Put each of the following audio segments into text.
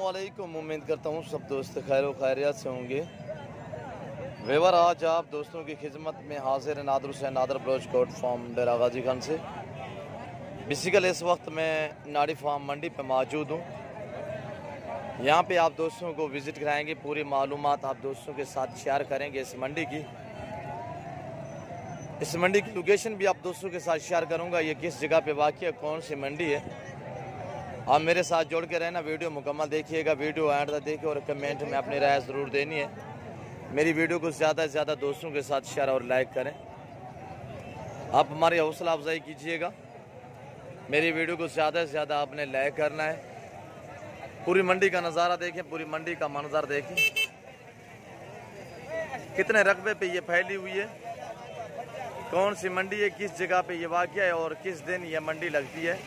अस्सलामुअलैकुम। उम्मीद करता हूँ सब दोस्त खैर व खैरियत से होंगे। वेवर आज आप दोस्तों की खिदमत में हाजिर है नादर हुसैन नादर बलोच कोट फार्म डेरा गाजी खान से। बेसिकल इस वक्त मैं नाड़ी फार्म मंडी पे मौजूद हूँ। यहाँ पे आप दोस्तों को विज़िट कराएंगे, पूरी मालूमात आप दोस्तों के साथ शेयर करेंगे इस मंडी की। इस मंडी की लोकेशन भी आप दोस्तों के साथ शेयर करूँगा, ये किस जगह पे वाक़ है, कौन सी मंडी है। आप मेरे साथ जोड़ के रहना, वीडियो मुकम्मल देखिएगा, वीडियो एंड तक देखिए और कमेंट में अपनी राय ज़रूर देनी है। मेरी वीडियो को ज़्यादा से ज़्यादा दोस्तों के साथ शेयर और लाइक करें। आप हमारी हौसला अफजाई कीजिएगा। मेरी वीडियो को ज़्यादा से ज़्यादा आपने लाइक करना है। पूरी मंडी का नज़ारा देखें, पूरी मंडी का मंजर देखें, कितने रकबे पे ये फैली हुई है, कौन सी मंडी है, किस जगह पे ये वाक़या है और किस दिन ये मंडी लगती है।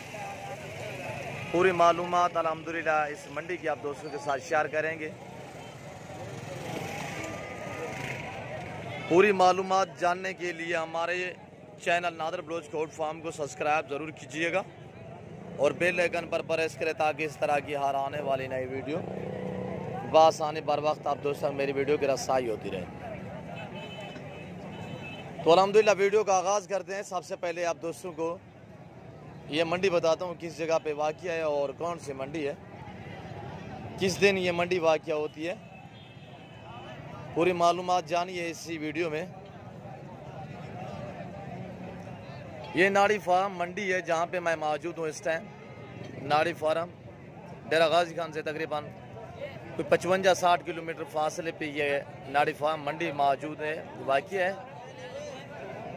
पूरी मालूमात अल्हम्दुलिल्लाह इस मंडी की आप दोस्तों के साथ शेयर करेंगे। पूरी मालूमात जानने के लिए हमारे चैनल नादर बलोच कोट फार्म को सब्सक्राइब ज़रूर कीजिएगा और बेल आइकन पर प्रेस करें ताकि इस तरह की हर आने वाली नई वीडियो बआसानी बर वक्त आप दोस्तों मेरी वीडियो की रसाई होती रहे। तो अल्हम्दुलिल्लाह वीडियो का आगाज़ करते हैं। सबसे पहले आप दोस्तों को ये मंडी बताता हूँ किस जगह पे वाक़या है और कौन सी मंडी है, किस दिन ये मंडी वाक़या होती है। पूरी मालूमात जानिए इसी वीडियो में। ये नाड़ी फार्म मंडी है जहाँ पे मैं मौजूद हूँ इस टाइम। नाड़ी फार्म डेरा गाजी खान से तकरीबन कोई 55-60 किलोमीटर फासले पे ये नाड़ी फार्म मंडी मौजूद है, वाक़या है।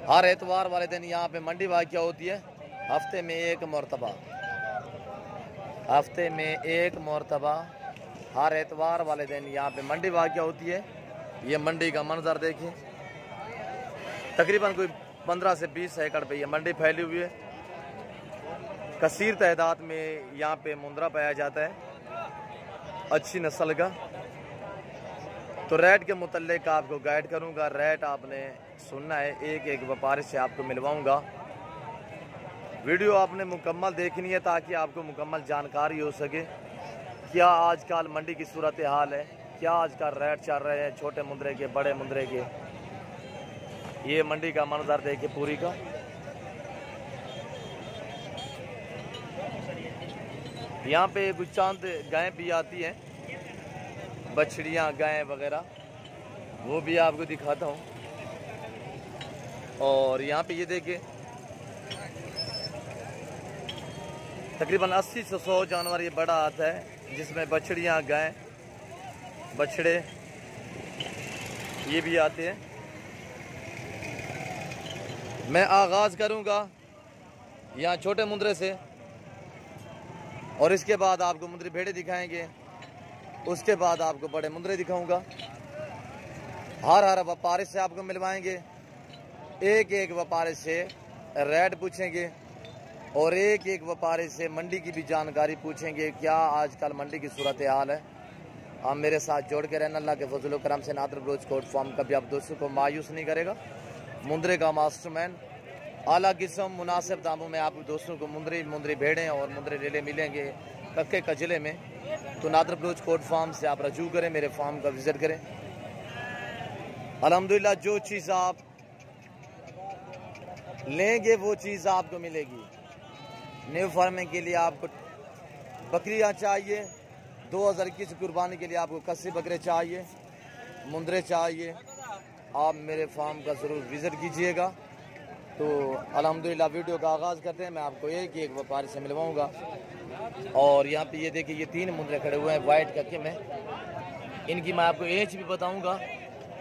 हर एतवार वाले दिन यहाँ पे मंडी वाक़या होती है। हफ्ते में एक मरतबा हर एतवार वाले दिन यहाँ पे मंडी वाक़या होती है। ये मंडी का मंजर देखिए, तकरीबन कोई 15 से 20 एकड़ पे ये मंडी फैली हुई है। कसीर तादाद में यहाँ पे मुंद्रा पाया जाता है, अच्छी नस्ल का। तो रेट के मुतल्लिक आपको गाइड करूँगा, रेट आपने सुनना है, एक एक व्यापारी से आपको मिलवाऊँगा। वीडियो आपने मुकम्मल देखनी है ताकि आपको मुकम्मल जानकारी हो सके क्या आजकल मंडी की सूरत हाल है, क्या आजकल रेट चल रहे हैं छोटे मुंद्रे के, बड़े मुंद्रे के। ये मंडी का मंजर देखिए पूरी का। यहाँ पे कुछ चांद गायें भी आती हैं, बछड़ियाँ गायें वगैरह, वो भी आपको दिखाता हूँ। और यहाँ पे ये देखिए तकरीबन 80 से 100 जानवर ये बड़ा आता है, जिसमें बछड़ियाँ गायें बछड़े ये भी आते हैं। मैं आगाज़ करूँगा यहाँ छोटे मुंद्रे से और इसके बाद आपको मुंद्री भेड़े दिखाएंगे, उसके बाद आपको बड़े मुंद्रे दिखाऊंगा। हर व्यापारी से आपको मिलवाएंगे, एक एक व्यापारी से रेट पूछेंगे और एक एक व्यापारी से मंडी की भी जानकारी पूछेंगे, क्या आजकल मंडी की सूरत हाल है। आप मेरे साथ जोड़ के रहना। अल्लाह के फजल करम से नादर बलोच कोट फार्म कभी आप दोस्तों को मायूस नहीं करेगा। मुंद्रे का मास्टरमैन, आला किस्म मुनासिब दामों में आप दोस्तों को मुंद्री भेड़ें और मुंद्रे लेले मिलेंगे कक्के कजले में। तो नादर बलोच कोट फार्म से आप रजू करें, मेरे फार्म का विजिट करें। अल्हम्दुलिल्लाह जो चीज़ आप लेंगे वो चीज़ आपको मिलेगी। न्यू फार्मिंग के लिए आपको बकरियां चाहिए, 2021 कुर्बानी के लिए आपको कस्सी बकरे चाहिए, मुंद्रे चाहिए, आप मेरे फार्म का ज़रूर विज़िट कीजिएगा। तो अल्हम्दुलिल्लाह वीडियो का आगाज़ करते हैं। मैं आपको एक एक व्यापारी से मिलवाऊंगा। और यहाँ पे ये देखिए ये 3 मुंद्रे खड़े हुए हैं वाइट कक्के में। इनकी मैं आपको एज भी बताऊँगा।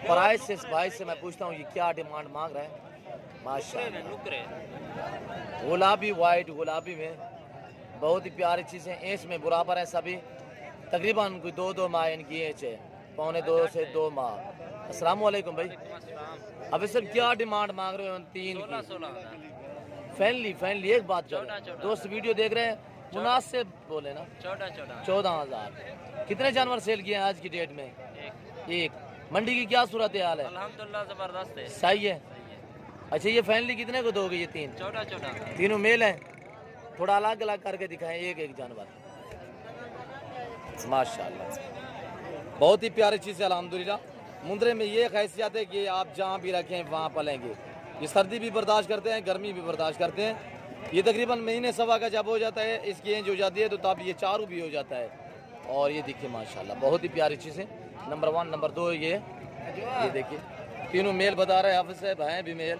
प्राइस से इस भाई से मैं पूछता हूँ ये क्या डिमांड मांग रहा है। माशाल्लाह गुलाबी वाइट गुलाबी में बहुत ही प्यारी चीज़ें, एज में बराबर हैं सभी। तकरीबन कोई 2 माह इनकी एज है, 1.25 से 2 माह। अस्सलाम वालेकुम भाई। अभी सर क्या डिमांड मांग रहे हो 3 की? फैनली एक बात करो, दोस्त वीडियो देख रहे हैं, मुनासिब बोले ना। 14,000। कितने जानवर सेल किए हैं आज की डेट में? एक। मंडी की क्या सूरत हाल है? अल्हम्दुलिल्लाह जबरदस्त है, सही है। अच्छा ये फैनली कितने को दोगे? ये 3 तीनों मेल हैं। थोड़ा अलग अलग करके दिखाएं एक एक जानवर। माशाल्लाह, बहुत ही प्यारी चीज़ है अल्हम्दुलिल्लाह। मुंद्रे में ये खैसियत है कि आप जहाँ भी रखें वहाँ पलेंगे। ये सर्दी भी बर्दाश्त करते हैं, गर्मी भी बर्दाश्त करते हैं। ये तकरीबन महीने सवा का जब हो जाता है इसकी एंज हो जाती है तो तब ये चारू भी हो जाता है। और ये देखिए माशाल्लाह बहुत ही प्यारी चीज़ है। नंबर 1 नंबर 2 ये देखिए तीनों मेल बता रहे हैं, हाफिज़ साहब हैं भी मेल।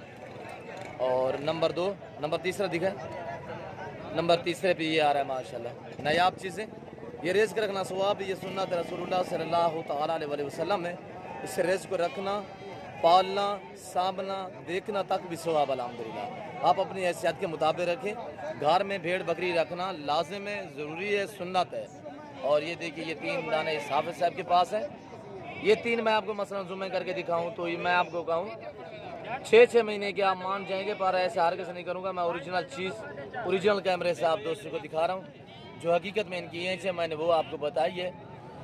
और नंबर 2 नंबर तीसरा दिखा, नंबर तीसरे पे ये आ रहा है माशाल्लाह नायाब चीज़ें। ये रेस रखना सवाब, ये सुन्नत रसूलुल्लाह सल्लल्लाहु तआला अलैहि वसल्लम है। इस रेस को रखना, पालना, सामना, देखना तक भी सवाब अल्हम्दुलिल्लाह। आप अपनी हैसियत के मुताबिक रखें। घर में भेड़ बकरी रखना लाजिम है, ज़रूरी है, सुन्नत है। और ये देखिए ये 3 दाने इस हाफिज़ साहब के पास है। ये 3 मैं आपको मसलन जुम्मे करके दिखाऊं तो ये मैं आपको कहूँ 6-6 महीने के आप मान जाएंगे, पर ऐसे हर किसी नहीं करूँगा। मैं ओरिजिनल चीज़ ओरिजिनल कैमरे से आप दोस्तों को दिखा रहा हूँ। जो हकीकत में इनकी एज है मैंने वो आपको बताई है।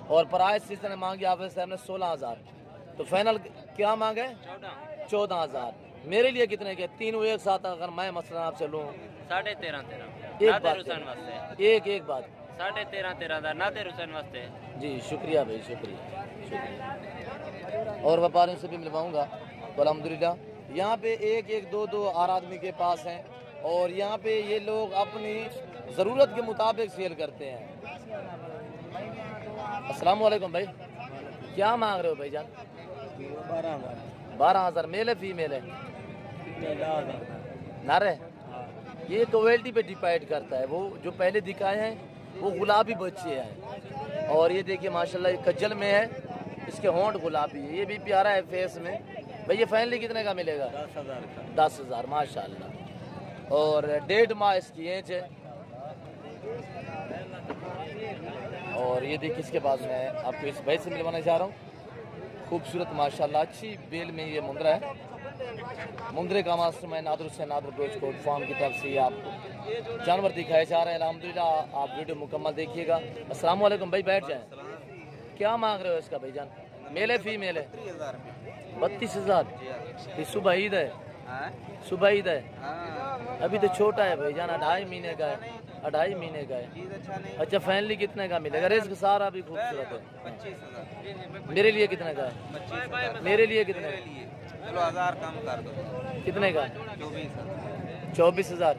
और प्राइस इस तरह मांगी हाफिज़ साहब ने 16,000, तो फाइनल क्या मांगे 14,000। मेरे लिए कितने के? 3 एक साथ अगर मैं मसलन आपसे लूँ 13.5 एक बात 13.5 नादिर हुसैन वास्ते। जी शुक्रिया भाई, शुक्रिया। और व्यापारियों से भी मिलवाऊंगा तो अल्हम्दुलिल्लाह। यहाँ पे 1-1, 2-2 हर आदमी के पास हैं। और यहाँ पे ये लोग अपनी ज़रूरत के मुताबिक सेल करते हैं। अस्सलाम वालेकुम भाई, क्या मांग रहे हो भाईजान? 12,000 मेल है फीमेल है? नारे ये क्वालिटी पे डिपेंड करता है। वो जो पहले दिखाए हैं वो गुलाबी बच्चे हैं। और ये देखिए माशाल्लाह ये कज्जल में है, इसके होंठ गुलाबी है, ये भी प्यारा है फेस में। भाई ये फाइनली कितने का मिलेगा? 10,000 माशाल्लाह। और 1.5 माह इसकी एज है। और ये देखिए इसके बाद मैं आपको इस भाई से मिलवाना चाह रहा हूँ। खूबसूरत माशाल्लाह अच्छी बेल में ये मुंद्रा है। मुंद्रे का मास्टर मैं नादिर हुसैन नादिर गोश्त कोट फार्म की तरफ से आपको जानवर दिखाए जा रहे हैं अल्हम्दुलिल्लाह। आप वीडियो मुकम्मल देखिएगा। अस्सलाम वालेकुम भाई, बैठ जाएं। क्या मांग रहे हो इसका भाईजान? मेल है फीमेल है? 32,000। ये सुबह ईद है, सुबह ईद है। अभी तो छोटा है भाईजान, 2.5 महीने का है, 2.5 महीने का है। अच्छा फाइनली कितने का मिलेगा? रिस्क सारा भी खूबसूरत है। मेरे लिए कितने का है? मेरे लिए कितने? चलो 1000 कम कर दो। कितने का? 24,000।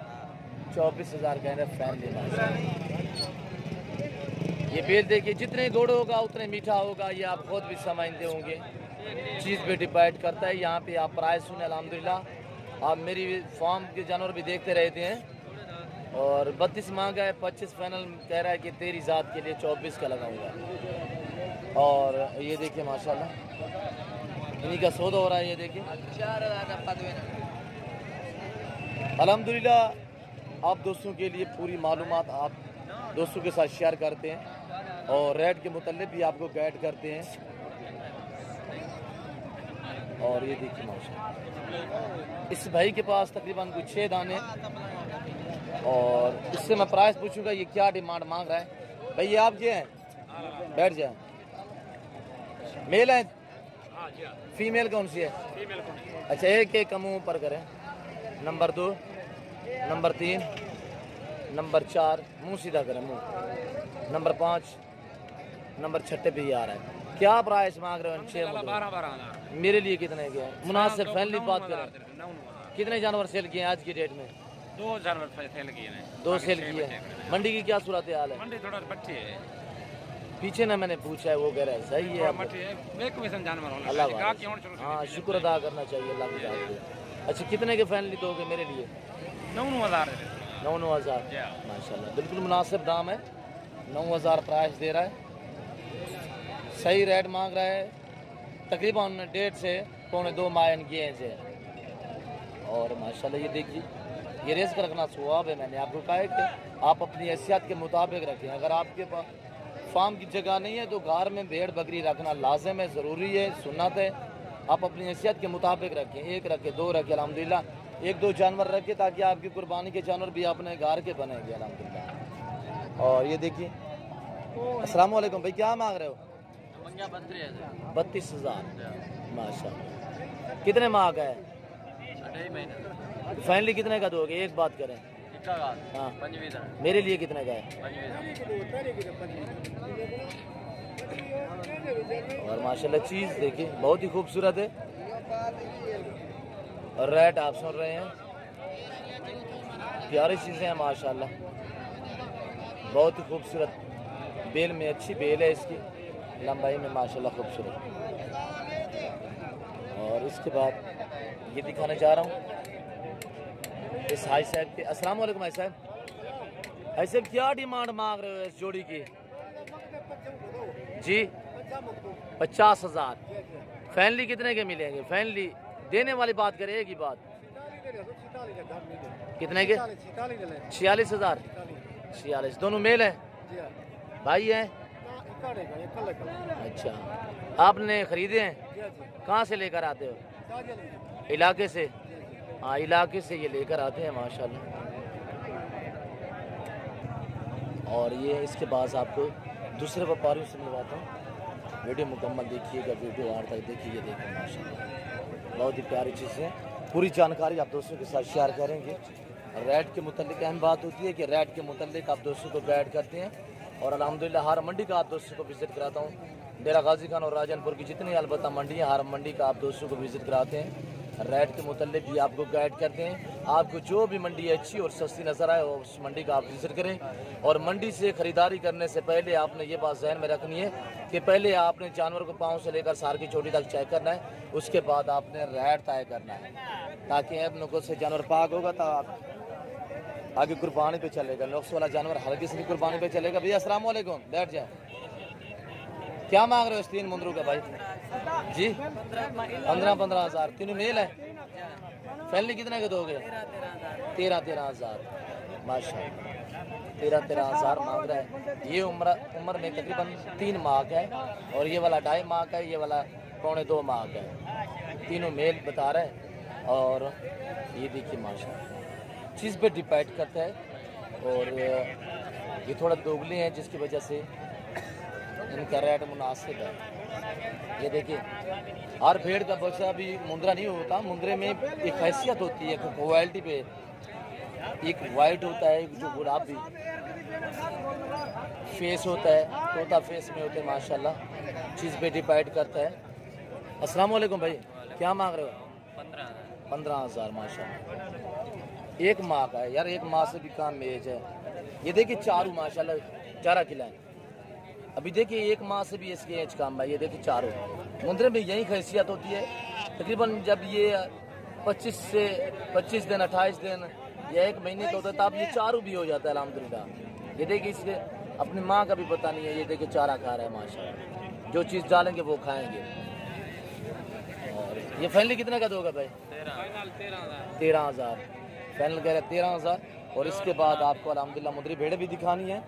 24,000 कह रहे फैमिली। ये बेल देखिए जितने गुड़ होगा उतने मीठा होगा, ये आप खुद भी समझते होंगे। चीज़ पे डिपेंड करता है। यहाँ पे आप प्राइस सुने अल्हम्दुलिल्लाह। आप मेरी फार्म के जानवर भी देखते रहते हैं। और 32 मांगा है, 25 फाइनल कह रहा है कि तेरी ज़ात के लिए 24 का लगाऊंगा। और ये देखिए माशाल्लाह इन्हीं का सौदा हो रहा है। ये देखिए अल्हम्दुलिल्लाह। आप दोस्तों के लिए पूरी मालूमात आप दोस्तों के साथ शेयर करते हैं और रेट के मुतालिक भी आपको गाइड करते हैं। और ये देखिए माशाल्लाह इस भाई के पास तकरीबन कुछ 6 दाने। और इससे मैं प्राइस पूछूंगा ये क्या डिमांड मांग रहा है। भाई ये आपके हैं? बैठ जाए। मेल है फीमेल कौन सी है? अच्छा एक का मुँह ऊपर करें। नंबर 2 नंबर 3 नंबर 4 मुँह सीधा करें मुँह। नंबर 5 नंबर 6 पे ही आ रहा है। क्या प्राइस मांग रहे हो? 12,000। मेरे लिए कितने के हैं? मुनासिब फैमिली बात करें। कितने जानवर सेल किए हैं आज की डेट में? 2 जानवर सेल किए हैं। 2 सेल किए हैं। मंडी की क्या सूरत हाल है? मंडी थोड़ा बच्चे है पीछे ना मैंने पूछा है, वो कह रहा है सही है। अल्लाह हाँ शुक्र अदा करना चाहिए अल्लाह की। अच्छा कितने के फैमिली दोगे मेरे लिए? 9,000 माशाल्लाह बिल्कुल मुनासिब दाम है। 9,000 प्राइस दे रहा है। सही रेट मांग रहा है। तकरीबन 1.5 से 2.25 माह इनकी एज है। और माशाल्लाह ये देखिए ये रेस का रखना सवाब है। मैंने आपको कहा है कि आप अपनी हैसियत के मुताबिक रखें। अगर आपके पास फार्म की जगह नहीं है तो घर में भेड़ बकरी रखना लाजिम है, ज़रूरी है, सुन्नत है। आप अपनी हैसियत के मुताबिक रखें। 1 रखें, 2 रखें अल्हम्दुलिल्लाह। 1-2 जानवर रखें ताकि आपकी कुर्बानी के जानवर भी अपने घर के बनेंगे अल्हम्दुलिल्लाह। और ये देखिए अस्सलाम वालेकुम भाई, क्या मांग रहे हो? 32,000 माशाल्लाह। कितने माह का है? 2.5 महीने। फाइनली कितने का दोगे? एक बात करें। हाँ मेरे लिए कितने का है? और माशाल्लाह चीज़ देखिए बहुत ही खूबसूरत है। और रेट आप सुन रहे हैं, प्यारी चीज़ें हैं माशाल्लाह, बहुत ही खूबसूरत। बेल में अच्छी बेल है, इसकी लंबाई में माशाल्लाह खूबसूरत। और इसके बाद ये दिखाना चाह रहा हूँ इस हाई साहब के। अस्सलाम वालेकुम भाई साहब। भाई साहब क्या डिमांड मांग रहे हो इस जोड़ी की? जी 50,000। फैनली कितने के मिलेंगे? फैनली देने वाली बात करें, एक ही बात। कितने के? 46,000। 46 दोनों मेल है? भाई हैं? अच्छा, आपने खरीदे हैं? कहाँ से लेकर आते हो? इलाके से? हाँ इलाके से ये लेकर आते हैं माशाल्लाह। और ये इसके बाद आपको दूसरे व्यापारियों से मिलवाता हूँ। वीडियो मुकम्मल देखिएगा, वीडियो आर तक देखिए। देखिए माशाल्लाह बहुत ही प्यारी चीज़ें हैं। पूरी जानकारी आप दोस्तों के साथ शेयर करेंगे। रेट के मुतालिक अहम बात होती है कि रेट के मुतालिक आप दोस्तों को गाइड करते हैं। और अल्हम्दुलिल्लाह हर मंडी का आप दोस्तों को विज़िट कराता हूँ। डेरा गाजी खान और राजनपुर की जितनी अलबत्ता मंडियाँ, हर मंडी का आप दोस्तों को विज़िट कराते हैं। रेट के मुतालिक भी आपको गाइड करते हैं। आपको जो भी मंडी अच्छी और सस्ती नज़र आए उस मंडी का आप विज़िट करें। और मंडी से ख़रीदारी करने से पहले आपने ये बात ज़हन में रखनी है कि पहले आपने जानवर को पाँव से लेकर सार की चोटी तक चेक करना है, उसके बाद आपने रेट तय करना है, ताकि अपने को से जानवर पाक होगा तो आप आगे कुर्बानी पे चलेगा। नुक्स वाला जानवर हर किसी की कुर्बानी पे चलेगा। भैया अस्सलाम वालेकुम, बैठ जाए। क्या मांग रहे हो इस 3 मुंदरों का भाई? जी 15,000। तीनों मेल है? फैमिली कितने के दोगे? 13,000 माशाल्लाह। 13,000 मांग रहा है। ये उम्र में तकरीबन 3 माह का है और ये वाला 2.5 माह का है, ये वाला 1.25 माह का है। तीनों मेल बता रहे हैं। और ये देखिए माशाल्लाह चीज़ पे डिपेंड करता है। और ये थोड़ा दोगले हैं जिसकी वजह से इनका रेट मुनासिब है। ये देखिए हर भेड़ का बच्चा भी मुंद्रा नहीं होता। मुंद्रे में एक हैसियत होती है, क्वालिटी पे। एक वाइट होता है, एक जो गुलाबी फेस होता है, तोता फेस में होते हैं माशाल्लाह। चीज़ पे डिपेंड करता है। अस्सलाम वालेकुम भाई, क्या मांग रहे हो? 15,000 माशाल्लाह। 1 माह का है यार, 1 माह से भी कम एज है। ये देखिए चारू माशाल्लाह चारा खिलाएं। अभी देखिए 1 माह से भी इसकी एज कम है। ये देखिए चारू मुंद्रे में यही खैसियत होती है। तकरीबन जब ये 25 दिन 28 दिन या 1 महीने का होता है तब ये चारू भी हो जाता है अल्हम्दुलिल्लाह। ये देखिए इसके अपनी माँ का भी पता नहीं है। ये देखिए चारा खा रहा है माशाल्लाह। जो चीज़ डालेंगे वो खाएंगे। और ये फैनली कितने का दोगे भाई? 13,000 फैनल कह रहे 13,000। और इसके बाद आपको अल्हम्दुलिल्लाह मुंदरी भेड़ें भी दिखानी है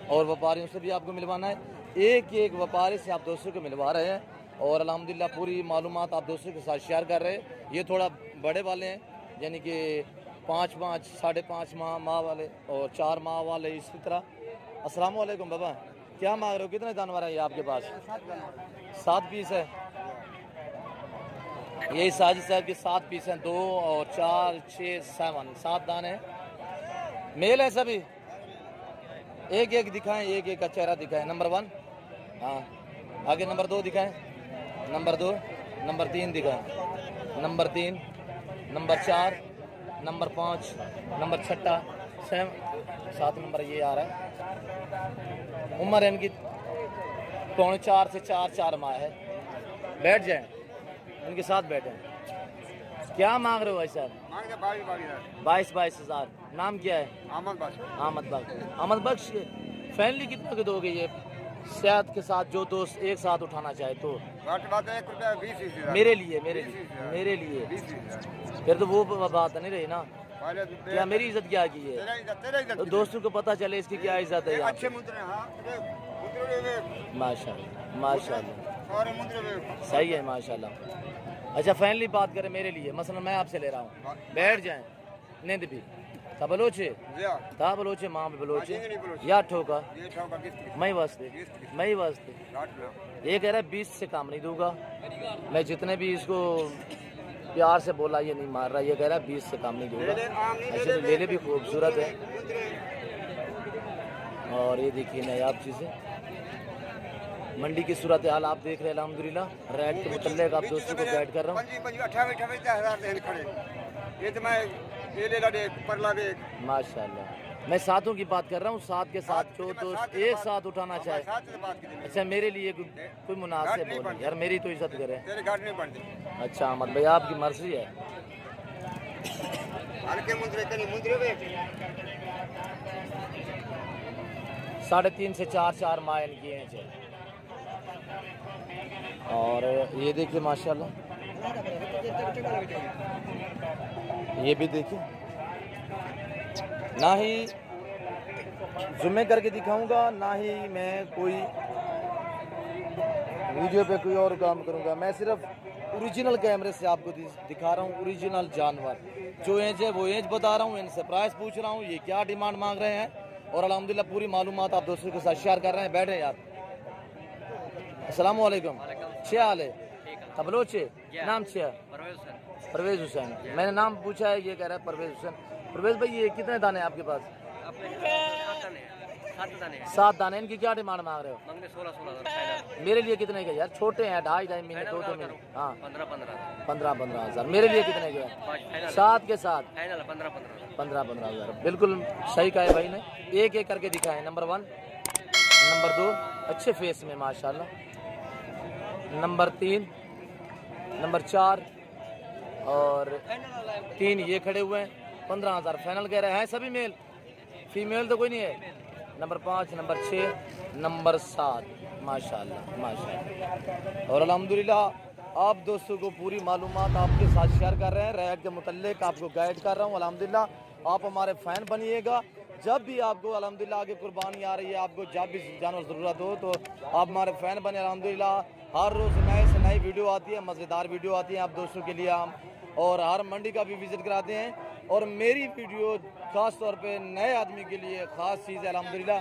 और व्यापारियों से भी आपको मिलवाना है। एक एक व्यापारी से आप दोस्तों को मिलवा रहे हैं और अल्हम्दुलिल्लाह पूरी मालूमात आप दोस्तों के साथ शेयर कर रहे हैं। ये थोड़ा बड़े वाले हैं, यानी कि 5 साढ़े 5 माह वाले और 4 माह वाले इसी तरह। अस्सलाम वालेकुम बाबा, क्या मांग रहे हो? कितने जानवर हैं ये आपके पास? 7 पीस है। यही साजिद साहब के 7 पीस हैं। 2 और 4 6 7 दाने हैं। मेल है सभी। एक एक दिखाएं, एक एक का चेहरा दिखाएं। नंबर 1 हाँ, आगे नंबर 2 दिखाएं, नंबर 2 नंबर 3 दिखाएं, number 3 number 4 number 5 number 6 7 number ये आ रहा है। उम्र इनकी 4.25 से 4 माह है। बैठ जाएं, इनके साथ बैठे। क्या मांग रहे हो भाई साहब? 22,000। नाम क्या है? अहमद बख्श। फैमिली कितना के दोगे ये सेहत के साथ, जो दोस्त एक साथ उठाना चाहे तो? मेरे लिए फिर तो वो बात नहीं रही ना। क्या मेरी इज्जत क्या की है? तो दोस्तों को पता चले इसकी क्या इज्जत है। माशाल्लाह सही है माशाल्लाह। अच्छा फैनली बात करें मेरे लिए, मसलन मैं आपसे ले रहा हूँ। बैठ जाएं। नींद भी था बलोचे माँ भी बलोचे या ठोका मैं वास्ते ये कह रहा है 20 से काम नहीं दूंगा मैं। जितने भी इसको प्यार से बोला, ये नहीं मार रहा, ये कह रहा है 20 से कम नहीं दूंगा। ऐसे तो लेले भी खूबसूरत है। और ये देखिए नायाब चीज़ें, मंडी की सूरत हाल आप देख रहे हैं अल्हम्दुलिल्लाह। रेट के मुतल्लिक़ आप दोस्तों को गाइड कर रहा हूँ। माशाल्लाह, मैं साथों की बात कर रहा हूँ, साथ के साथ जो दोस्त एक साथ उठाना चाहे। अच्छा, मेरे लिए कोई मुनासिब बोले यार, मेरी तो इज्जत करे। अच्छा अहमद भाई, आपकी मर्जी है। 3.5 से 4 माइल की है। और ये देखिए माशाल्लाह, ये भी देखिए, ना ही जुम्मे करके दिखाऊंगा, ना ही मैं कोई वीडियो पे कोई और काम करूंगा। मैं सिर्फ ओरिजिनल कैमरे से आपको दिखा रहा हूँ, ओरिजिनल जानवर जो एज है वो एज बता रहा हूँ, इनसे प्राइस पूछ रहा हूँ, ये क्या डिमांड मांग रहे हैं, और अल्हम्दुलिल्लाह पूरी मालूमात आप दोस्तों के साथ शेयर कर रहे हैं। बैठे यार, अस्सलाम वालेकुम। क्या हाल है? तबलोच नाम क्या? परवेज हुसैन। मैंने नाम पूछा है, ये कह रहा है परवेज हुसैन। परवेज भाई, ये कितने दाने आपके पास? 7 दाने। इनकी क्या डिमांड मांग रहे हो? 16,000। मेरे लिए कितने के यार? छोटे हैं, 2.5 महीने 2 महीने। हाँ 15 हज़ार। मेरे लिए कितने के? 7 के साथ 15 हज़ार। बिल्कुल सही कहा है भाई ने। एक एक करके दिखाएं। नंबर 1, नंबर 2 अच्छे फेस में माशाल्लाह, नंबर 3, नंबर 4 और 3 ये खड़े हुए हैं। 15,000 फाइनल कह रहे हैं। सभी मेल, फीमेल तो कोई नहीं है। नंबर 5, नंबर 6, नंबर 7 माशाल्लाह माशाल्लाह। और अल्हम्दुलिल्लाह आप दोस्तों को पूरी मालूमात आपके साथ शेयर कर रहे हैं, रेट के मुतल्लिक़ आपको गाइड कर रहा हूँ। अल्हम्दुलिल्लाह आप हमारे फ़ैन बनिएगा। जब भी आपको अल्हम्दुलिल्लाह आगे कुर्बानी आ रही है, आपको जब भी जानवर ज़रूरत हो तो आप हमारे फ़ैन बने। अल्हम्दुलिल्लाह हर रोज़ नए से नई वीडियो आती है, मज़ेदार वीडियो आती है आप दोस्तों के लिए हम, और हर मंडी का भी विज़िट कराते हैं। और मेरी वीडियो ख़ास तौर पे नए आदमी के लिए ख़ास चीज़ है अल्हम्दुलिल्लाह।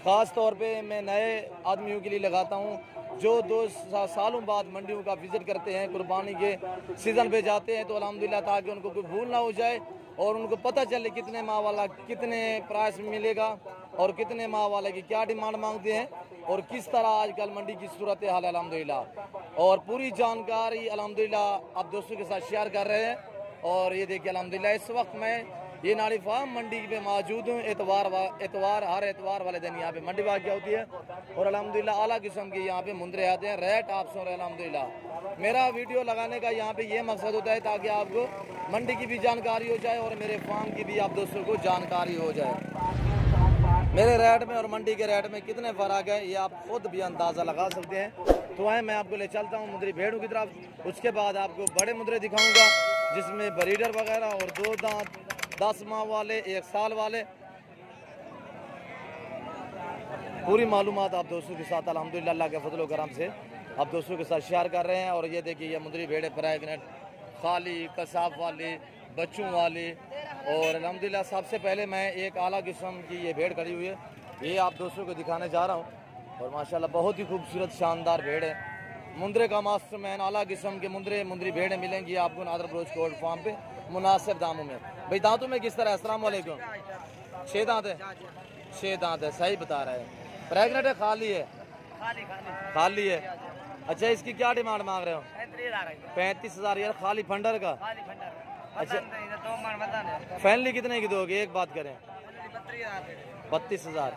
ख़ास तौर पे मैं नए आदमियों के लिए लगाता हूँ जो 2 सालों बाद मंडियों का विज़िट करते हैं, कुर्बानी के सीज़न पे जाते हैं, तो अल्हम्दुलिल्लाह ताकि उनको कोई भूल ना हो जाए और उनको पता चले कितने माह वाला कितने प्राइस में मिलेगा और कितने माह वाले की क्या डिमांड मांगते हैं और किस तरह आजकल मंडी की सूरत हाल है अल्हम्दुलिल्लाह। और पूरी जानकारी अल्हम्दुलिल्लाह आप दोस्तों के साथ शेयर कर रहे हैं। और ये देखिए अल्हम्दुलिल्लाह इस वक्त मैं ये नाड़ी फार्म मंडी में मौजूद हूँ। हर एतवार वाले दिन यहाँ पे मंडी वाक़या होती है और अल्हम्दुलिल्लाह आला किस्म के यहाँ पे मुंदरे आते हैं। रेट आप सुन रहे हैं अल्हम्दुलिल्लाह। मेरा वीडियो लगाने का यहाँ पे ये मकसद होता है ताकि आपको मंडी की भी जानकारी हो जाए और मेरे फार्म की भी आप दोस्तों को जानकारी हो जाए। मेरे रेट में और मंडी के रेट में कितने फ़र्क है ये आप खुद भी अंदाज़ा लगा सकते हैं। तो आए मैं आपको ले चलता हूँ मुंदरी भेड़ों की तरफ। उसके बाद आपको बड़े मुंदरे दिखाऊंगा जिसमें ब्रीडर वगैरह और 2 दांत, 10 माह वाले, 1 साल वाले, पूरी मालूमात आप दोस्तों के साथ अल्हम्दुलिल्लाह अल्लाह के फजल व करम से आप दोस्तों के साथ शेयर कर रहे हैं। और ये देखिए ये मुंदरी भेड़े प्रेग्नेंट, खाली, कसाब वाली, बच्चों वाली। और अल्हम्दुलिल्लाह सबसे पहले मैं एक आला किस्म की ये भेड़ खड़ी हुई है, ये आप दोस्तों को दिखाने जा रहा हूँ। और माशाल्लाह बहुत ही खूबसूरत शानदार भेड़ है। मुंदरे का मास्टर मैन, आला किस्म के मुंदरी भेड़ें मिलेंगी आपको नादर ब्रोच कोल्ड फार्म पे मुनासिब दामों में। भाई दांतों में किस तरह? अस्सलाम वालेकुम। 6 दांत है? 6 दांत है, सही बता रहे हैं। प्रेग्नेंट है? खाली है? खाली है। अच्छा, इसकी क्या डिमांड मांग रहे हो? 35,000 यार, खाली फंडर का। अच्छा, फैमिली कितने की दोगे? एक बात करें, 32,000।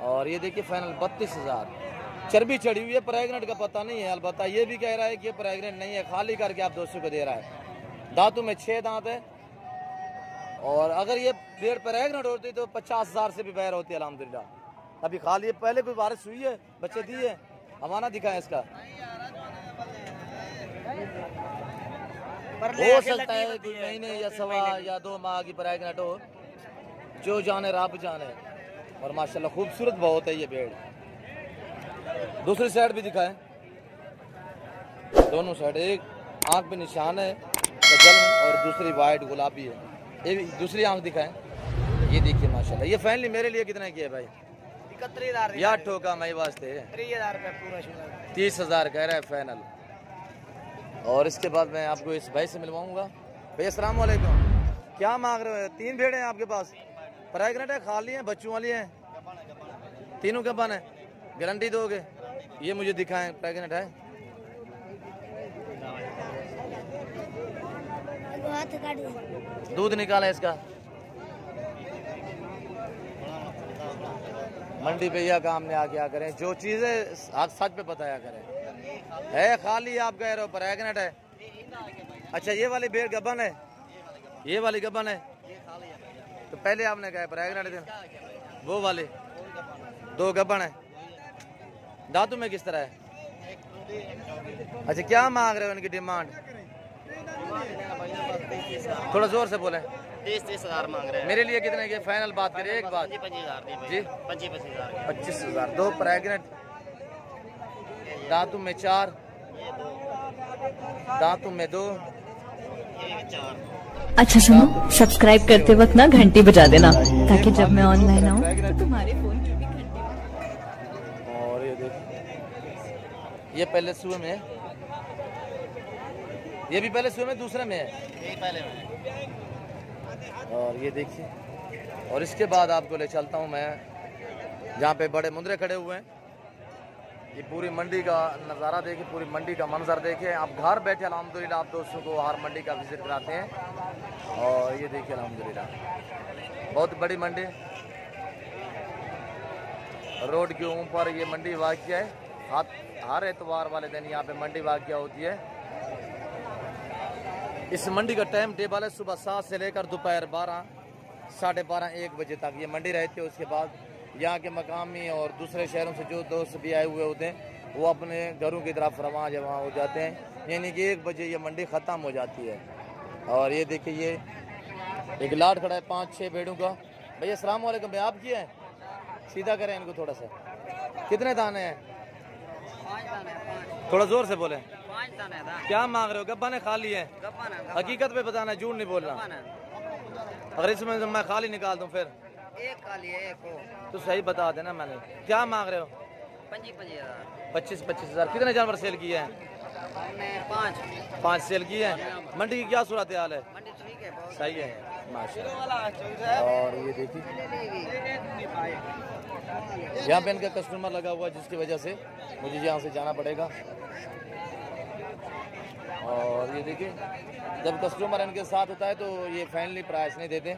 और ये देखिए फाइनल 32,000। चर्बी चढ़ी हुई है, प्रेग्नेंट का पता नहीं है। अलबत्ता ये भी कह रहा है कि प्रेग्नेंट नहीं है, खाली करके आप दोस्तों को दे रहा है। दांतों में 6 दांत है। और अगर ये भेड़ प्रेग्नेंट होती तो 50,000 से भी बैर होती है अल्हम्दुलिल्लाह। अभी खाली है, पहले कोई बारिश हुई है, बच्चे दिए, हमारा दिखाएं इसका। हो सकता है 2 महीने या 1.25 या 2 माह की प्रेग्नेंट हो, जो जाने रब जाने। और माशाल्लाह खूबसूरत बहुत है ये भेड़। दूसरी साइड भी दिखाएं, दोनों साइड। एक आंख पे निशान है गल और दूसरी वाइट गुलाबी है। ये दूसरी आंख दिखाएं, ये देखिए माशाल्लाह। ये फाइनली मेरे लिए कितने की है भाई? 31,000 या ठोका मैं वास्ते 30,000 रुपये पूरा। 30,000 कह रहा है फाइनल। और इसके बाद मैं आपको इस भाई से मिलवाऊंगा। भैया अस्सलाम वालेकुम, क्या मांग रहे हो? 3 भेड़े हैं आपके पास, प्रेग्नेंट है, खाली हैं, बच्चों वाली हैं, तीनों गबन है, गारंटी दोगे? ये मुझे दिखाएं, प्रेग्नेंट है। दूध निकाला इसका। मंडी पे यह काम नहीं आ क्या करें, जो चीजें आज सच पे बताया करें। है खाली, आप कह रहे हो प्रेग्नेंट है। अच्छा ये वाली भेड़ गबन है, ये वाली गबन है, तो पहले आपने कहा प्रेग्नेंट है, वो वाले 2 गबन है। दांतों में किस तरह है? अच्छा क्या मांग रहे हो इनकी डिमांड? थोड़ा जोर से बोले। 30,000 मांग रहे हैं। मेरे लिए कितने के फाइनल बात करिए एक बात। 25,000 जी 25,000 25,000। 2 प्रेग्नेंट, दांतों में 4, दांतों में 2। अच्छा सुनो, सब्सक्राइब करते वक्त ना घंटी बजा देना, ताकि जब मैं ऑनलाइन आऊँ तो तुम्हारे फोन की भी घंटी। और ये देखिए, ये पहले सुबह में है, ये भी पहले सुबह में, दूसरे में है, ये पहले में। और ये देखिए, और इसके बाद आपको ले चलता हूँ मैं जहाँ पे बड़े मुंदरे खड़े हुए हैं। ये पूरी मंडी का नज़ारा देखिए, पूरी मंडी का मंजर देखिए। आप घर बैठे अल्हम्दुलिल्लाह आप दोस्तों को हर मंडी का विजिट कराते हैं। और ये देखिए अल्हम्दुलिल्लाह बहुत बड़ी मंडी, रोड के ऊपर ये मंडी वाक़या है। हर एतवार वाले दिन यहाँ पे मंडी वाक़या होती है। इस मंडी का टाइम टेबल है सुबह 7 से लेकर दोपहर 12, 12:30, 1 बजे तक ये मंडी रहती है। उसके बाद यहाँ के मकामी और दूसरे शहरों से जो दोस्त भी आए हुए होते हैं वो अपने घरों की तरफ रवाना जमा हो जाते हैं, यानी कि 1 बजे ये मंडी ख़त्म हो जाती है। और ये देखिए, ये एक लाट खड़ा है 5-6 भेड़ों का। भैया अस्सलाम वालेकुम, भाई आप किए हैं? सीधा करें इनको थोड़ा सा। कितने दाने हैं? 5 दाने हैं। थोड़ा जोर से बोले। 5 दाने हैं। क्या मांग रहे हो? गब्बा ने खाली है, हकीकत पे बताना, झूठ नहीं बोलना। अगर इसमें मैं खाली निकाल दूं फिर? एक खाली है, एक हो तो सही बता देना। मैंने क्या मांग रहे हो? 25,000। 25,000। कितने जानवर सेल किए हैं? हमने 5 सेल किए हैं। मंडी की क्या सूरत हाल है? मंडी ठीक है, बहुत सही है माशाल्लाह। और ये देखिए, यहाँ पे इनका कस्टमर लगा हुआ है, जिसकी वजह से मुझे यहाँ से जाना पड़ेगा। और ये देखिए, जब कस्टमर इनके साथ होता है तो ये फाइनली प्राइस नहीं देते।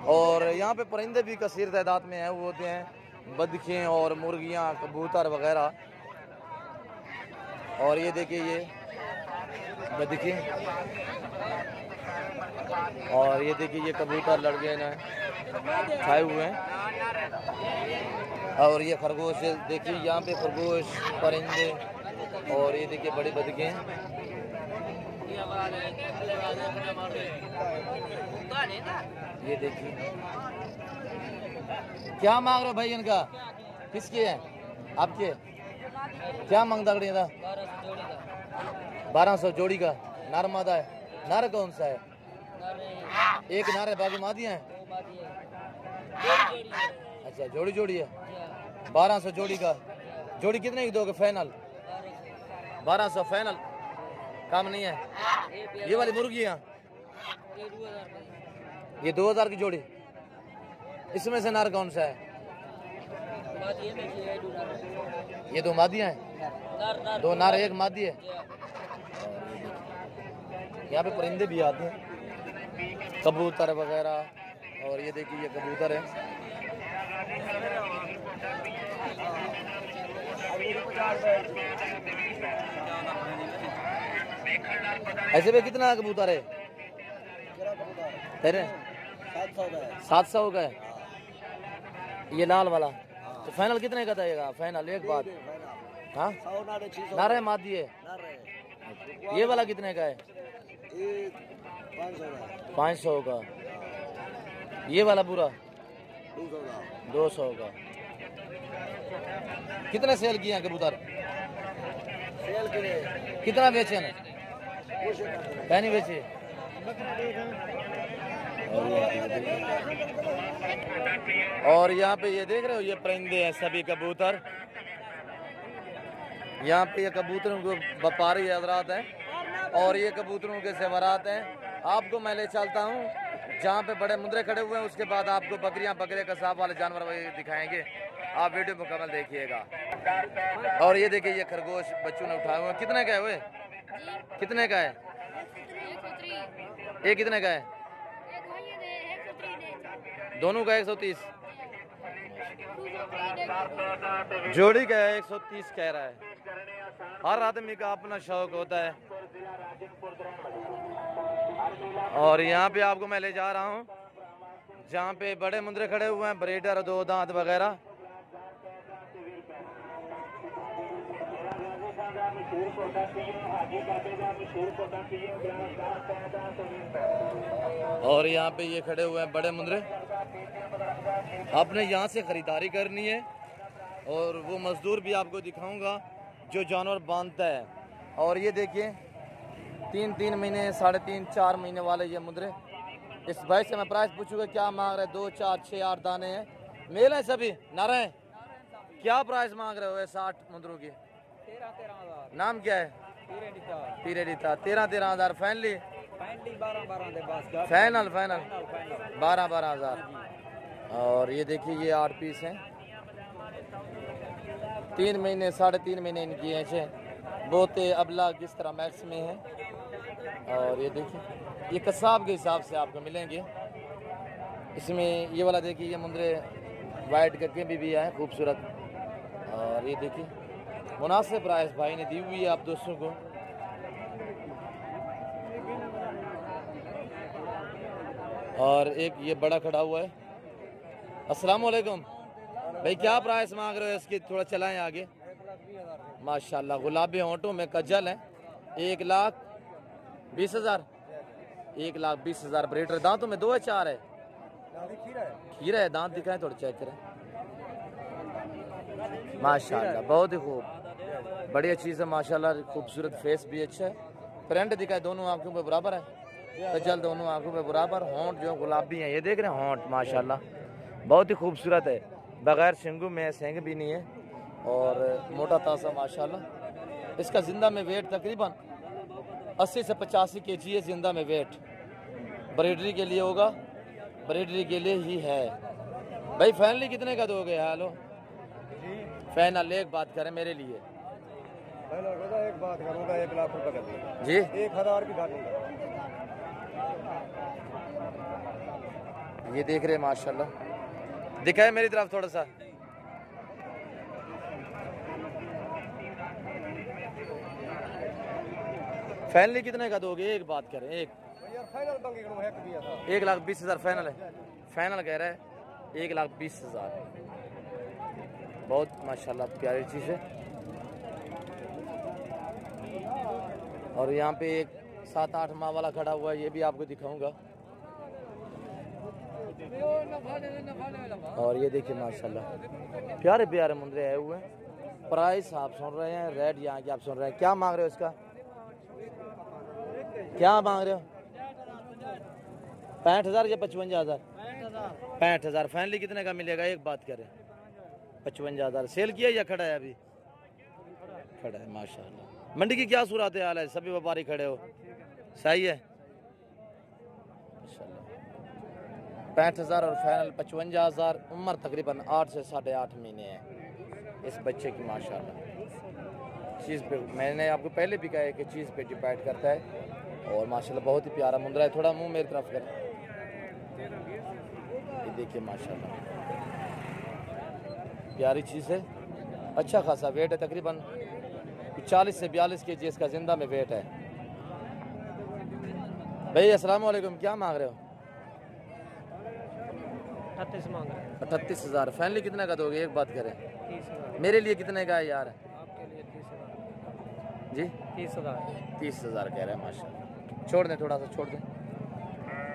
और यहाँ पे परिंदे भी कसीर तादाद में हैं, वो होते हैं बदखें और मुर्गियाँ, कबूतर वगैरह। और ये देखिए, ये बदखें, और ये देखिए ये कबूतर लड़के ना खाए हुए हैं। और ये खरगोश देखिए, यहाँ पे खरगोश, परिंदे, और ये देखिए बड़ी बदखें हैं। ये देखिए, क्या मांग रहे हो भाई इनका? किसके है? आपके? क्या मांगता गड़ी था? 1200 जोड़ी का। नर मादा है? नर कौन सा है? एक नर है, बाकी मादियाँ हैं? अच्छा जोड़ी जोड़ी है। 1200 जोड़ी का। जोड़ी कितने की दोगे फाइनल? 1200 फाइनल, कम नहीं है। ये वाली मुर्गियाँ ये 2000 की जोड़ी। इसमें से नर कौन सा है? ये 2 मादियाँ हैं? 2 नर 1 मादी है। यहाँ पे परिंदे भी आते हैं, कबूतर वगैरह। और ये देखिए ये कबूतर है। ऐसे में कितना कबूतर है तेरे? 700 का है। ये लाल वाला तो फाइनल कितने का देगा? फाइनल एक बात। हाँ नारे मादी है। ये वाला कितने का है? 500 का। ये वाला पूरा 200 का। कितने सेल किए हैं कबूतर? कितना बेचे हैं? नहीं बेचे। और यहाँ पे ये देख रहे हो, ये परिंदे हैं सभी कबूतर। यहाँ पे ये कबूतरों को व्यापारी हजरात हैं। और ये कबूतरों के सेवरात हैं। आपको मैं ले चलता हूँ जहाँ पे बड़े मुंदरे खड़े हुए हैं, उसके बाद आपको बकरियाँ, बकरे, कसाब वाले जानवर वही दिखाएंगे। आप वीडियो मुकम्मल देखिएगा। और ये देखिए, ये खरगोश बच्चों ने उठाए हुए हैं। कितने का है हुए? कितने का है? ये कितने का है? दोनों का 130। जोड़ी का है 130 कह रहा है। हर आदमी का अपना शौक होता है। और यहाँ पे आपको मैं ले जा रहा हूँ जहाँ पे बड़े मुंदरे खड़े हुए हैं, ब्रीडर, दो दांत वगैरह। और यहाँ पे ये खड़े हुए हैं बड़े मुंदरे। आपने यहाँ से खरीदारी करनी है और वो मजदूर भी आपको दिखाऊंगा जो जानवर बांधता है। और ये देखिए 3-3 महीने, 3.5-4 महीने वाले ये मुंदरे। इस भाई से मैं प्राइस पूछूंगा क्या मांग रहे हैं। 2, 4, 6, 8 दाने हैं, मेल हैं सभी, नर हैं। क्या प्राइस मांग रहे हो 60 मुंदरों की? 13,000। नाम क्या है? पीरेडिता। 13,000 फाइनली? फाइनल 12,000। और ये देखिए ये 8 पीस हैं। 3 महीने, 3.5 महीने इनकी हैं। बोते अबला किस तरह मैक्स में है। और ये देखिए ये कसाब के हिसाब से आपको मिलेंगे। इसमें ये वाला देखिए, ये मुंदरे वाइट करके भी है खूबसूरत। और ये देखिए मुनासिब प्राइस भाई ने दी हुई है आप दोस्तों को। और एक ये बड़ा खड़ा हुआ है। अस्सलाम वालेकुम भाई, क्या प्राइस मांग रहे हो इसकी? थोड़ा चलाएं आगे। माशाल्लाह गुलाबी होंठों में कज्जल है। 1,20,000। 1,20,000 ब्रीडर। दांतों में 2 है 4 है? खीरा है। दांत दिखाएं थोड़ा, चेक करें। माशाल्लाह बहुत ही खूब, बढ़िया चीज़ है माशाल्लाह। खूबसूरत फेस भी अच्छा है। प्रिंट दिखाए, दोनों आंखों पे बराबर है। कज्जल दोनों आंखों पे बराबर। होंठ जो गुलाबी हैं, ये देख रहे हैं होंठ माशाल्लाह बहुत ही खूबसूरत है। बगैर सिंगू में, सिंग भी नहीं है। और मोटा ताज़ा माशाल्लाह। इसका जिंदा में वेट तकरीबन 80 से 85 kg है जिंदा में वेट। ब्रीडरी के लिए होगा, ब्रीडरी के लिए ही है। भाई फाइनली कितने का दोगे? हेलो फाइनल एक बात करें मेरे लिए। एक बात करूंगा, 1 लाख रुपए कर जी। 1,000 भी घाटूंगा। ये देख रहे हैं माशाल्लाह। दिखाए मेरी तरफ थोड़ा सा। फाइनली कितने का दोगे? एक बात करें। एक फाइनल बंगी करूं, 1,20,000 फाइनल है। फाइनल कह रहा है 1,20,000। बहुत माशाल्लाह प्यारी चीज़ है। और यहाँ पे एक 7-8 माह वाला खड़ा हुआ है, ये भी आपको दिखाऊंगा। और ये देखिए माशाल्लाह प्यारे प्यारे मुंदरे आए हुए हैं। प्राइस आप सुन रहे हैं, रेट यहाँ की आप सुन रहे हैं। क्या मांग रहे हो इसका? क्या मांग रहे हो? 65,000 या 55,000? 65,000 फाइनली कितने का मिलेगा? एक बात करें। 55,000 सेल किया या खड़ा है? अभी खड़ा है माशाल्लाह। मंडी की क्या सूरत हाल है? सभी व्यापारी खड़े हो, सही है माशाल्लाह। 65,000 और फाइनल 55,000। उम्र तकरीबन 8 से 8.5 महीने है इस बच्चे की माशाल्लाह। चीज़ पे मैंने आपको पहले भी कहा है कि चीज़ पे डिपेंड करता है। और माशाल्लाह बहुत ही प्यारा मुंदरा है। थोड़ा मुंह मेरी तरफ कर, ये देखिए माशाल्लाह प्यारी चीज़ है। अच्छा खासा वेट है, तकरीबन 40 से 42 kg इसका जिंदा में वेट है। भाई अस्सलाम वालेकुम, क्या मांग रहे हो? 38 मांग रहे हैं। 38,000 फाइनली कितने का दोगे? एक बात करें। 30,000 मेरे लिए कितने का है यार? आपके लिए 30,000 जी 30,000 30,000 कह रहे हैं माशाल्लाह। छोड़ दें, थोड़ा सा छोड़ दें।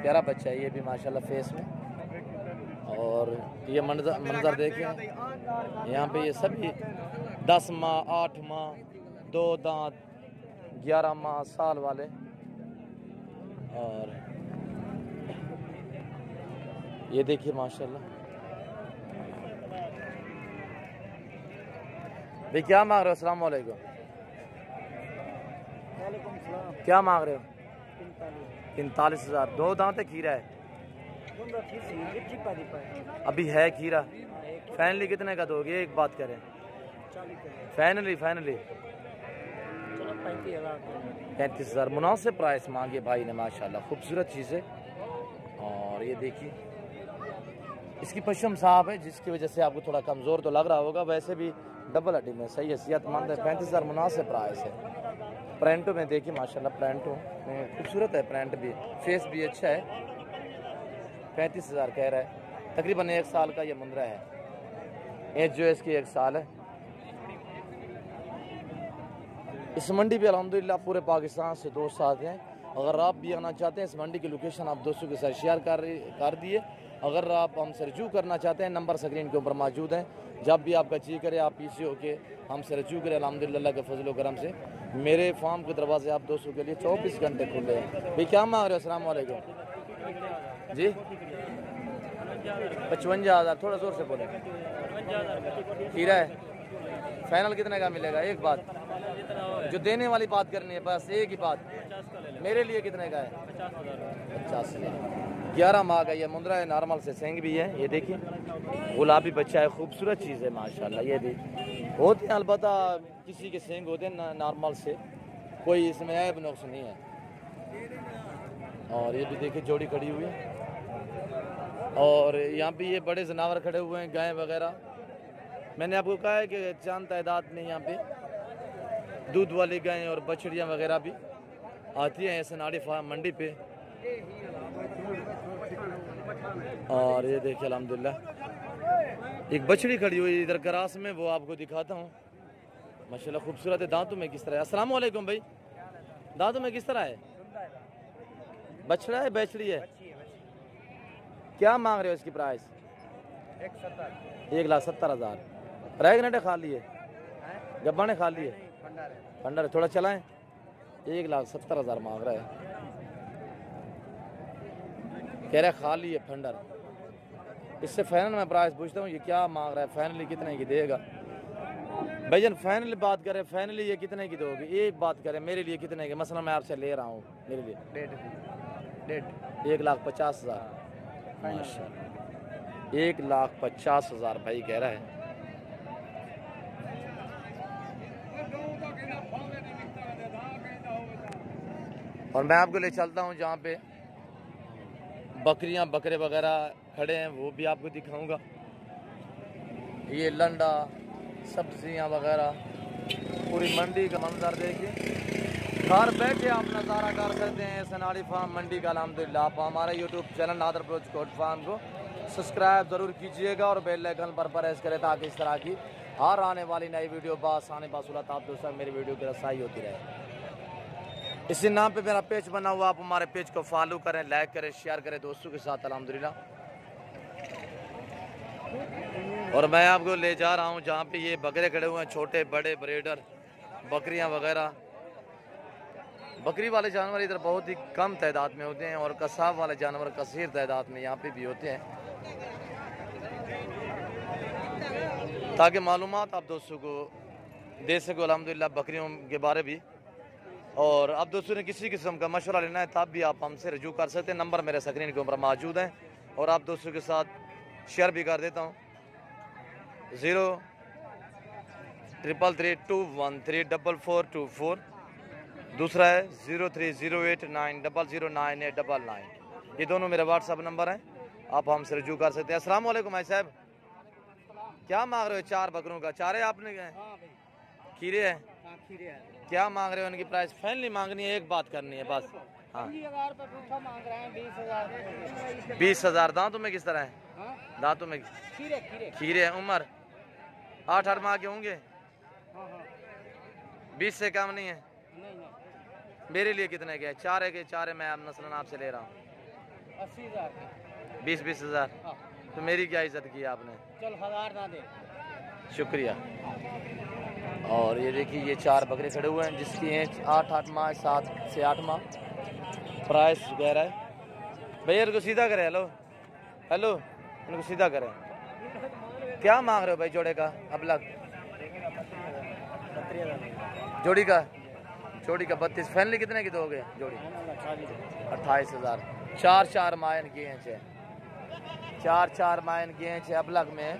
प्यारा बच्चा है ये भी माशाल्लाह फेस में। और ये मंजर देखें, यहाँ पे ये सभी 10 माह, 8 माह, 2 दांत, 11 माह, साल वाले। और ये देखिए माशाल्लाह। भाई क्या मांग रहे हो? अस्सलाम वालेकुम। वालेकुम सलाम। क्या मांग रहे हो? 45 45,000। 2 दांत है, खीरा है, अभी है खीरा। फाइनली कितने का दोगे? एक बात करें, 40 फाइनली चलो 35,000 35,000 मुनासिब प्राइस मांगे भाई ने माशाल्लाह, खूबसूरत चीज़ है। और ये देखिए इसकी पश्चिम साफ है, जिसकी वजह से आपको थोड़ा कमज़ोर तो लग रहा होगा, वैसे भी डबल हड्डी में सही है, सेहतमंद है। 35,000 मुनासिब प्राइस है। प्रिंटों में देखिए माशाल्लाह, प्रिंटों में खूबसूरत है, प्रिंट भी, फेस भी अच्छा है। 35,000 कह रहा है। तकरीबन 1 साल का ये मुंद्रा है, एज जो है इसकी 1 साल है। इस मंडी पे अल्हम्दुलिल्लाह पूरे पाकिस्तान से दोस्त आते हैं। अगर आप भी आना चाहते हैं, इस मंडी की लोकेशन आप दोस्तों के साथ शेयर कर दिए। अगर आप हमसे रजू करना चाहते हैं, नंबर स्क्रीन के ऊपर मौजूद है। जब भी आपका जी करे आप पीछे होके हमसे रजू करें। अल्हम्दुलिल्लाह के फजल करम से मेरे फार्म के दरवाजे आप दोस्तों के लिए 24 घंटे खुले हैं। भाई क्या मांग रहे हो? अस्सलाम वालेकुम जी। 55,000, थोड़ा जोर से बोले। खीरा है, फाइनल कितने का मिलेगा? एक बात जो देने वाली बात करनी है, बस एक ही बात। मेरे लिए कितने का है? 50,000। 11 माह का ये मुंद्रा है, नॉर्मल से सेंग भी है। ये देखिए गुलाबी बच्चा है, खूबसूरत चीज़ है माशाल्लाह। ये भी होते हैं, अलबत्ता किसी के सेंग होते हैं नॉर्मल से, कोई इसमें ऐब नुक्स नहीं है। और ये भी देखिए जोड़ी खड़ी हुई है। और यहाँ पे ये बड़े जनावर खड़े हुए हैं, गाय वगैरह। मैंने आपको कहा है कि चांद तादाद में यहाँ पे दूध वाली गायें और बछड़ियाँ वगैरह भी आती हैं सनाड़ी फार्म मंडी पे। और ये देखिए अल्हम्दुलिल्लाह एक बछड़ी खड़ी हुई इधर क्रास में, वो आपको दिखाता हूँ माशाल्लाह, खूबसूरत है। दांतों में किस तरह है? अस्सलाम वालेकुम भाई, दांतों में किस तरह है? बछड़ा है, बछड़ी है? क्या मांग रहे हो इसकी प्राइस? 1,70,000। प्रेगनेंट है, खा लिए गब्बा ने खा लिए फंडर थोड़ा चलाएं। 1,70,000 मांग रहा है, कह रहा है खा लिए फंडर। इससे फाइनल में प्राइस पूछता हूँ, ये क्या मांग रहा है? फाइनली कितने की देगा भाईजान? फाइनली बात करें, फाइनली ये कितने की दोगे? एक बात करें, मेरे लिए कितने की? मसला मैं आपसे ले रहा हूँ, मेरे लिए 1,50,000 माशाल्लाह। 1,50,000 भाई कह रहा है। और मैं आपको ले चलता हूँ जहाँ पे बकरियाँ बकरे वगैरह खड़े हैं, वो भी आपको दिखाऊंगा। ये लंडा सब्जियाँ वगैरह, पूरी मंडी का मंजर देखिए। घर बैठे आप नज़ारा कर सकते हैं सनाड़ी फार्म मंडी का अल्हम्दुलिल्लाह। आप हमारे यूट्यूब चैनल नादर अप्रोच कोट फार्म को सब्सक्राइब ज़रूर कीजिएगा और बेल आइकन पर प्रेस करें, ताकि इस तरह की हर आने वाली नई वीडियो बासाने बासूलत आप दोस्तों मेरी वीडियो की रसाई होती रहे। इसी नाम पे मेरा पेज बना हुआ, आप हमारे पेज को फॉलो करें, लाइक करें, शेयर करें दोस्तों के साथ अल्हम्दुलिल्लाह। और मैं आपको ले जा रहा हूँ जहाँ पे ये बकरे खड़े हुए हैं, छोटे बड़े ब्रीडर बकरियाँ वगैरह। बकरी वाले जानवर इधर बहुत ही कम तादाद में होते हैं और कसाब वाले जानवर कसीर तादाद में यहाँ पे भी होते हैं, ताकि मालूमात आप दोस्तों को दे सको अल्हम्दुलिल्लाह बकरियों के बारे भी। और आप दोस्तों ने किसी किस्म का मशवरा लेना है तब भी आप हमसे रजू कर सकते हैं। नंबर मेरे स्क्रीन के ऊपर मौजूद है और आप दोस्तों के साथ शेयर भी कर देता हूँ। 03332134424। दूसरा है 0308900989। ये दोनों मेरे व्हाट्सअप नंबर हैं, आप हमसे रजू कर सकते हैं। अस्सलाम वालेकुम भाई साहब, क्या मांग रहे हो? 4 बकरों का चारे आपने गए? खीरे है? क्या मांग रहे हो इनकी प्राइस? फाइनली मांगनी है, एक बात करनी है बस। हाँ 20,000। दांतों में किस तरह है? दांतों में खीरे है। उम्र 8 माह के होंगे? 20 से कम नहीं है? मेरे लिए कितने के? 4 है के? 4 मैं मसलन आपसे ले रहा हूँ 20,000। तो मेरी क्या इज्जत की आपने? चल 1000 ना दे। शुक्रिया। और ये देखिए ये 4 बकरे खड़े हुए हैं जिसकी एज 8 माह, 7 से 8 माह। प्राइस वगैरह है भैया, इनको सीधा करें। हेलो हेलो, इनको सीधा करें। क्या मांग रहे हो भाई जोड़े का? अब लग जोड़ी का जोड़ी का 32। फैनली कितने की दोगे जोड़ी? 28,000। 4 मायन की हैं 4 मायन की हैं 6 अबलग में।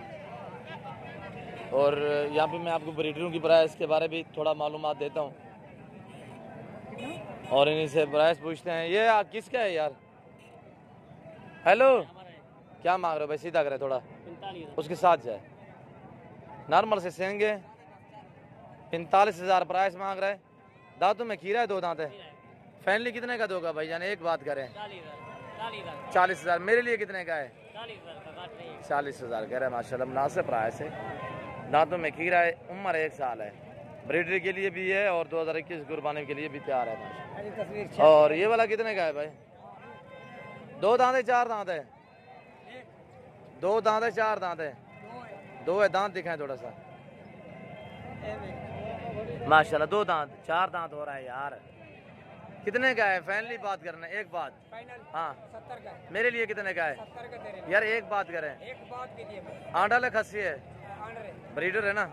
और यहाँ पे मैं आपको ब्रीडरों की प्राइस के बारे में थोड़ा मालूमात देता हूँ और इन्हीं से प्राइस पूछते हैं। ये किसका है यार? हेलो, क्या मांग रहे हो भाई? सीधा करें थोड़ा, उसके साथ जाए। नॉर्मल से सेंगे 45,000 प्राइस मांग रहे हैं। दांतों में खीरा है, 2 दांत है। फैनली कितने का दोगा भाई जान? एक बात करें 40,000। मेरे लिए कितने का है? 40,000 कह रहे हैं। माशाल्लाह मुनासिब प्राइस है। दांतों में खीरा है, उम्र 1 साल है, ब्रीडर के लिए भी है और 2021 कुर्बानी के लिए भी तैयार है माशाल्लाह। और ये वाला कितने का है भाई? 2 दांत है 4 दांत है? 2 दांत है 4 दांत है? 2 है। दांत दिखाएं थोड़ा सा। माशाल्लाह 2 दांत 4 दांत हो रहा है यार। कितने का है? फैनली बात करना है, एक बात। हाँ 70 का। मेरे लिए कितने का है 70 का दे रहे यार? एक बात करें। एक बात के लिए आंडा खस्सी है, आंडर है। ब्रीडर है ना?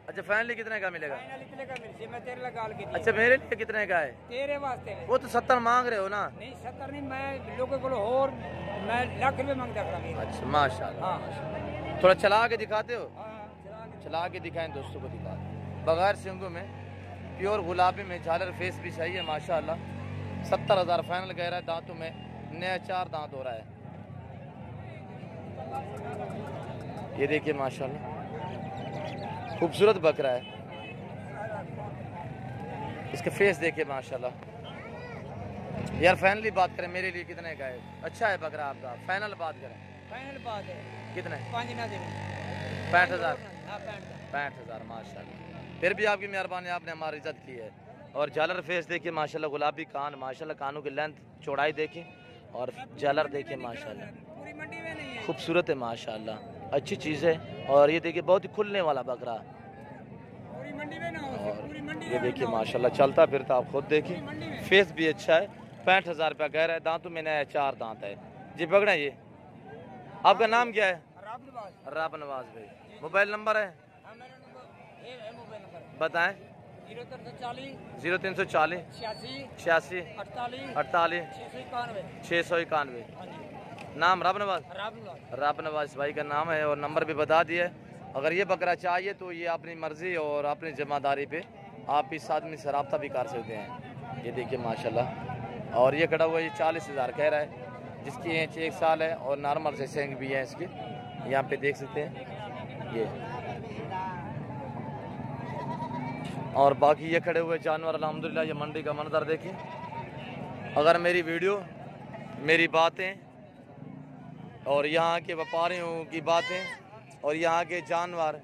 अच्छा फैनली कितने का मिलेगा? फाइनल इतने का मिल मैं तेरे लगाल के अच्छा मेरे लिए कितने का है? तेरे वास्ते है। वो तो 70 मांग रहे हो ना? नहीं 70 नहीं, मैं लोगों को और मैं लाख रुपए मांगता खड़ा। अच्छा माशाल्लाह। हाँ। थोड़ा चला के दिखाते हो? हाँ, चला के चला के दिखाएं दोस्तों को, दिखा बगैर सिंगों में, प्योर गुलाबी में, झालर फेस भी सही है माशाल्लाह। 70,000 फाइनल कह रहा है। दांतों में नया 4 दांत हो रहा है। ये देखिए माशाल्लाह खूबसूरत बकरा है। इसके फेस देखिए माशाल्लाह। यार फाइनली बात करें, मेरे लिए कितने का है? अच्छा है बकरा आपका, फाइनल बात करें। फाइनल बात है कितने? 5 ना दे 65,000। 65 माशाल्लाह। फिर भी आपकी मेहरबानी, आपने हमारी इज्जत की है। और झालर फेस देखिए माशाल्लाह, गुलाबी कान माशाल्लाह, कानों की लेंथ चौड़ाई देखिए और झालर देखिए माशाल्लाह, पूरी मंडी में नहीं है। खूबसूरत है माशाल्लाह, अच्छी चीज़ है। और ये देखिए बहुत ही खुलने वाला बकरा। पूरी मंडी में ना हो, और पूरी मंडी ये देखिए माशाल्लाह चलता फिरता, आप खुद देखिए। फेस भी अच्छा है। 65,000 रुपया कह रहा है। दांतों में नया 4 दांत है जी। पकड़ा ये। आपका नाम क्या है? राब नवाज भाई। मोबाइल नंबर है? मोबाइल नंबर बताएं। 0340 86 48 691। नाम राब नवाज? राब नवाज भाई का नाम है और नंबर भी बता दिया। अगर ये बकरा चाहिए तो ये अपनी मर्जी और अपनी जिम्मेदारी पे आप इस आदमी से रब्ता भी कर सकते हैं। ये देखिए माशाल्लाह। और ये खड़ा हुआ ये 40,000 कह रहा है, जिसकी एज 1 साल है और नॉर्मल से सेंग भी है इसकी। यहाँ पे देख सकते हैं ये। और बाकी ये खड़े हुए जानवर अल्हम्दुलिल्लाह। ये मंडी का मंजर देखिए। अगर मेरी वीडियो, मेरी बातें और यहाँ के व्यापारियों की बातें और यहाँ के जानवर,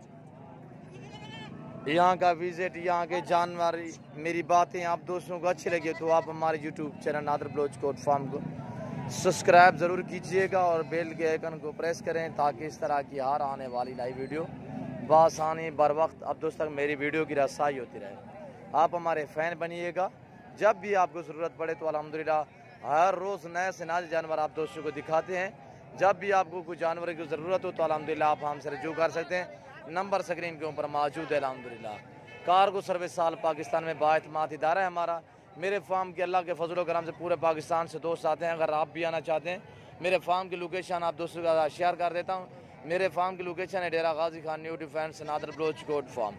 यहाँ का विजिट, यहाँ के जानवर, मेरी बातें आप दोस्तों को अच्छी लगी तो आप हमारे YouTube channel Nadir Baloch Kot farm को सब्सक्राइब ज़रूर कीजिएगा और बेल के आइकन को प्रेस करें ताकि इस तरह की हर आने वाली लाइव वीडियो बआसानी बर वक्त आप दोस्तों तक मेरी वीडियो की रसाई होती रहे। आप हमारे फ़ैन बनिएगा। जब भी आपको ज़रूरत पड़े तो अल्हम्दुलिल्लाह हर रोज़ नए से नए जानवर आप दोस्तों को दिखाते हैं। जब भी आपको कोई जानवर की ज़रूरत हो तो अल्हम्दुलिल्लाह आप हमसे रजू कर सकते हैं। नंबर स्क्रीन के ऊपर मौजूद है अल्हम्दुलिल्लाह। कार्गो सर्विस साल पाकिस्तान में बाएतमाद इदारा है हमारा। मेरे फार्म के अल्लाह के फजल करम से पूरे पाकिस्तान से दोस्त आते हैं। अगर आप भी आना चाहते हैं, मेरे फार्म की लोकेशन आप दोस्तों का शेयर कर देता हूँ। मेरे फार्म की लोकेशन है Dera Ghazi Khan new defence Nadar Baloch Kot farm.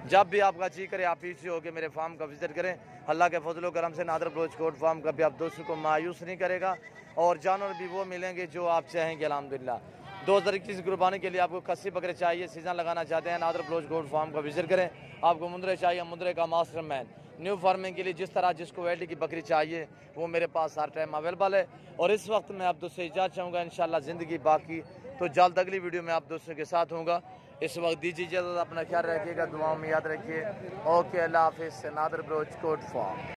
जब भी आपका जी करे आप पीछे होकर मेरे फार्म का विजिट करें। अल्लाह के फजल करम से नादर बलोच कोट फार्म कभी आप दोस्तों को मायूस नहीं करेगा और जानवर भी वो मिलेंगे जो आप चाहेंगे अल्हम्दुलिल्लाह। 2021 कुर्बानी के लिए आपको खस्सी बकरे चाहिए, सीजन लगाना चाहते हैं, नादर बलोच गोट फार्म का विजिट करें। आपको मुंद्रे चाहिए, मुंद्रे का मास्टर मैन। न्यू फार्मिंग के लिए जिस तरह जिसको वैली की बकरी चाहिए वो मेरे पास हर टाइम अवेलेबल है। और इस वक्त मैं आप दोस्तों से इजाज़त चाहूँगा। इंशाल्लाह ज़िंदगी बाकी तो जल्द अगली वीडियो में आप दोस्तों के साथ होऊंगा। इस वक्त दीजिए इजाज़त, अपना ख्याल रखिएगा, दुआओं में याद रखिए। ओके, अल्लाह हाफिज़। नादर बलोच कोट फार्म।